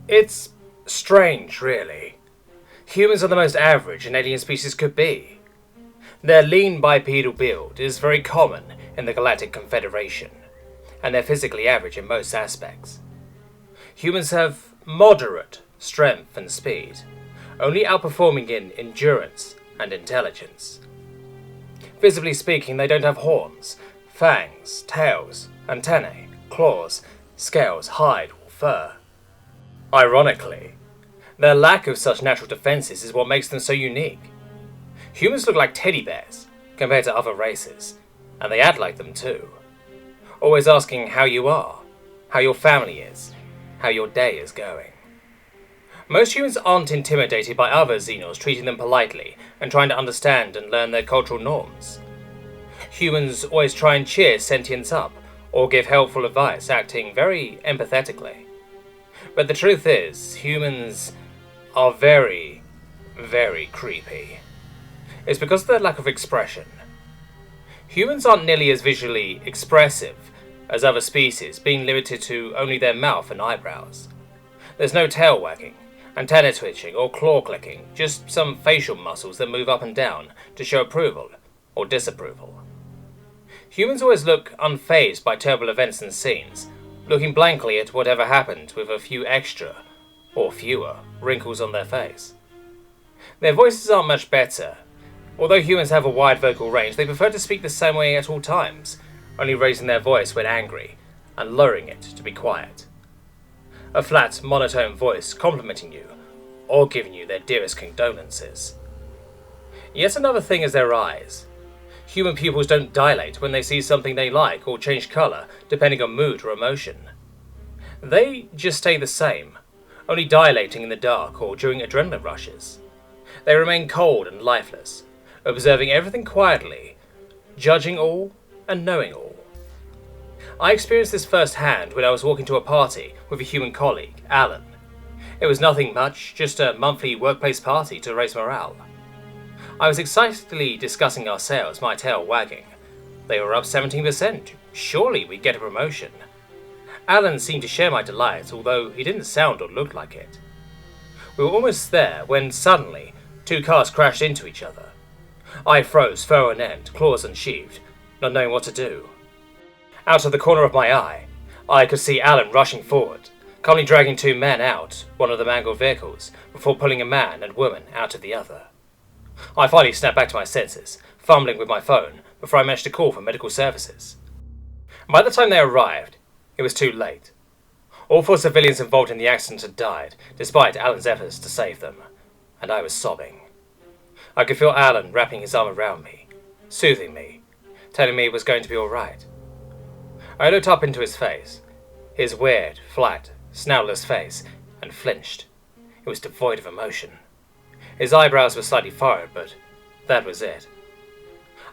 It's strange, really. Humans are the most average an alien species could be. Their lean bipedal build is very common in the Galactic Confederation, and they're physically average in most aspects. Humans have moderate strength and speed, only outperforming in endurance and intelligence. Visibly speaking, they don't have horns, fangs, tails, antennae, claws, scales, hide, or fur. Ironically, their lack of such natural defenses is what makes them so unique. Humans look like teddy bears compared to other races, and they act like them too. Always asking how you are, how your family is, how your day is going. Most humans aren't intimidated by other Xenos treating them politely and trying to understand and learn their cultural norms. Humans always try and cheer sentients up or give helpful advice, acting very empathetically. But the truth is, humans are very, very creepy. It's because of their lack of expression. Humans aren't nearly as visually expressive as other species, being limited to only their mouth and eyebrows. There's no tail wagging, antenna twitching, or claw clicking, just some facial muscles that move up and down to show approval or disapproval. Humans always look unfazed by terrible events and scenes, looking blankly at whatever happened with a few extra, or fewer, wrinkles on their face. Their voices aren't much better. Although humans have a wide vocal range, they prefer to speak the same way at all times, only raising their voice when angry, and lowering it to be quiet. A flat, monotone voice complimenting you, or giving you their dearest condolences. Yet another thing is their eyes. Human pupils don't dilate when they see something they like, or change colour, depending on mood or emotion. They just stay the same, only dilating in the dark or during adrenaline rushes. They remain cold and lifeless, observing everything quietly, judging all and knowing all. I experienced this firsthand when I was walking to a party with a human colleague, Alan. It was nothing much, just a monthly workplace party to raise morale. I was excitedly discussing our sales, my tail wagging. They were up 17%, surely we'd get a promotion. Alan seemed to share my delight, although he didn't sound or look like it. We were almost there when suddenly 2 cars crashed into each other. I froze, fur on end, claws unsheathed, not knowing what to do. Out of the corner of my eye, I could see Alan rushing forward, calmly dragging 2 men out one of the mangled vehicles before pulling a man and woman out of the other. I finally snapped back to my senses, fumbling with my phone before I managed to call for medical services. By the time they arrived, it was too late. All 4 civilians involved in the accident had died, despite Alan's efforts to save them, and I was sobbing. I could feel Alan wrapping his arm around me, soothing me, telling me it was going to be all right. I looked up into his face, his weird, flat, snoutless face, and flinched. It was devoid of emotion. His eyebrows were slightly furrowed, but that was it.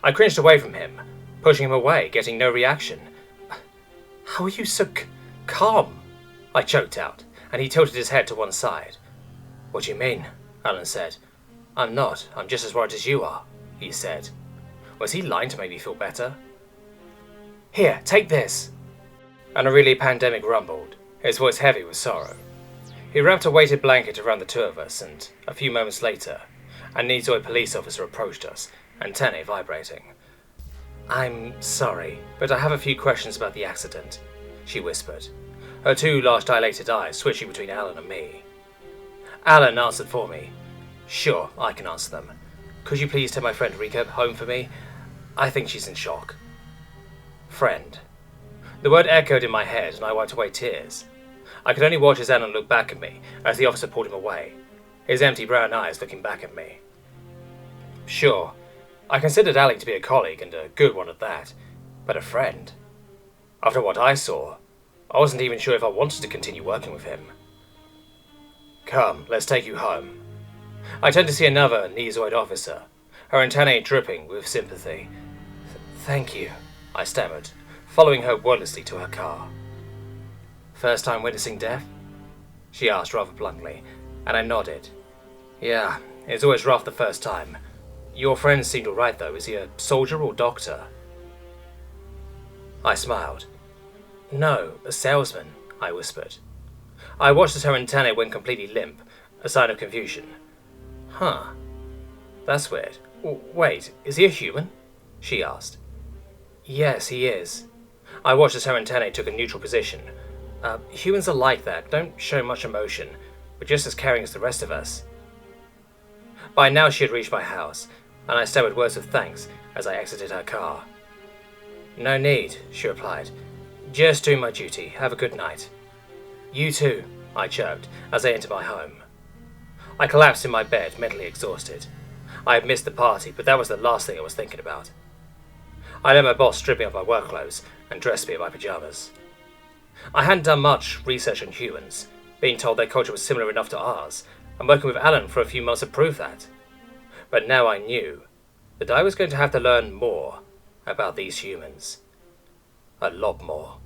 I cringed away from him, pushing him away, getting no reaction. "How are you so calm?" I choked out, and he tilted his head to one side. "What do you mean?" Alan said. I'm just as worried as you are," he said. Was he lying to make me feel better? "Here, take this." And a really pandemic rumbled, his voice heavy with sorrow. He wrapped a weighted blanket around the 2 of us, and a few moments later, a Nizoi police officer approached us, antennae vibrating. "I'm sorry, but I have a few questions about the accident," she whispered, her 2 large dilated eyes switching between Alan and me. Alan answered for me. "Sure, I can answer them. Could you please take my friend Rika home for me? I think she's in shock." Friend. The word echoed in my head and I wiped away tears. I could only watch as Alan looked back at me as the officer pulled him away, his empty brown eyes looking back at me. Sure, I considered Alec to be a colleague and a good one at that, but a friend. After what I saw, I wasn't even sure if I wanted to continue working with him. "Come, let's take you home." I turned to see another Nezoid officer, her antennae dripping with sympathy. "Thank you," I stammered, following her wordlessly to her car. "First time witnessing death?" she asked rather bluntly, and I nodded. "Yeah, it's always rough the first time. Your friend seemed alright though. Is he a soldier or doctor?" I smiled. "No, a salesman," I whispered. I watched as her antennae went completely limp, a sign of confusion. Huh. That's weird. Wait, is he a human? She asked. Yes, he is. I watched as her antennae took a neutral position. Humans are like that, don't show much emotion, but just as caring as the rest of us. By now she had reached my house, and I stammered words of thanks as I exited her car. No need, she replied. Just doing my duty. Have a good night. You too, I chirped as I entered my home. I collapsed in my bed, mentally exhausted. I had missed the party, but that was the last thing I was thinking about. I let my boss strip me of my work clothes and dress me in my pajamas. I hadn't done much research on humans, being told their culture was similar enough to ours, and working with Alan for a few months had proved that. But now I knew that I was going to have to learn more about these humans. A lot more.